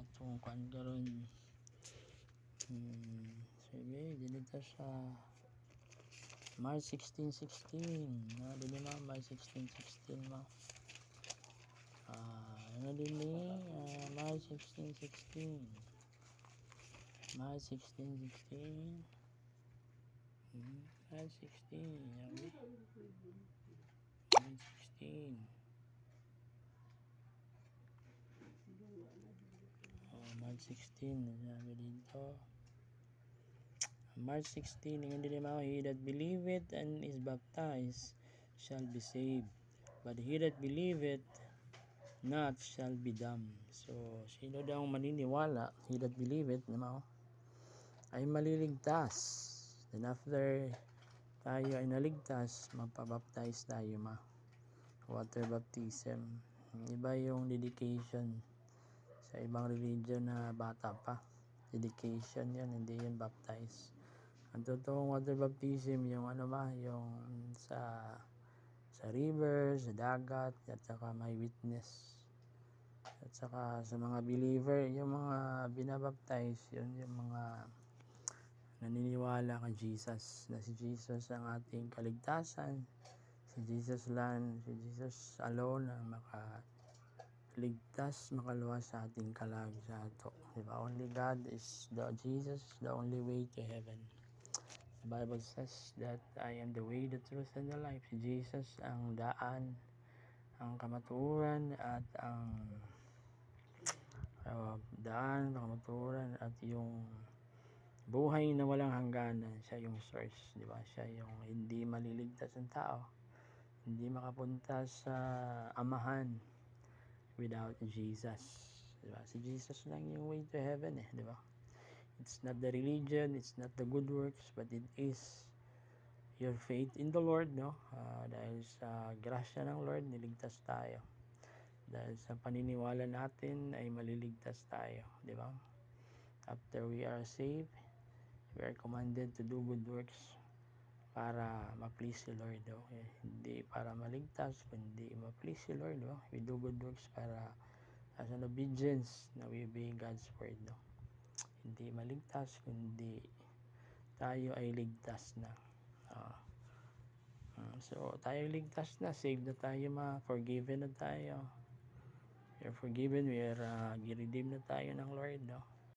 atong kuan karon. Sige, dito sa March 16:16. Dili na March 16:16 mo. Ano din ni March 16:16. March 16:16. March 16. March 16. March 16. Sabi dito. March 16. Ngayon din mo, he that believeth and is baptized shall be saved. But he that believeth not shall be damned. So, sino daw maniniwala, he that believeth, ay maliligtas. Then after tayo ay naligtas, magpabaptize tayo water baptism. Iba yung dedication sa ibang religion na bata pa. Dedication yan, hindi yun baptize. Ang totoong water baptism yung yung sa river, sa dagat, at saka may witness. At saka sa mga believer, yung mga binabaptize, yun yung mga naniniwala kay Jesus, na si Jesus ang ating kaligtasan, si Jesus alone ang makaligtas, makaluwas sa ating kalag sa ato. Diba? Only God is Jesus, the only way to heaven. The Bible says that I am the way, the truth, and the life. Si Jesus ang daan, ang kamatuoran, at ang kamatuoran, at yung buhay na walang hangganan. Siya yung source, di ba? Siya yung hindi maliligtas ng tao, hindi makapunta sa amahan without Jesus. Di ba? Si Jesus lang yung way to heaven, di ba? It's not the religion, it's not the good works, but it is your faith in the Lord, dahil sa grasya ng Lord, niligtas tayo. Dahil sa paniniwala natin ay maliligtas tayo, di ba? After we are saved, we are commanded to do good works para ma-please si Lord. Okay? Hindi para maligtas, kundi ma-please si Lord. We do good works para as an obedience na we obey God's word. Hindi maligtas, kundi tayo ay ligtas na. So, tayo ligtas na, saved na tayo, forgiven na tayo. We are forgiven, we are redeemed na tayo ng Lord.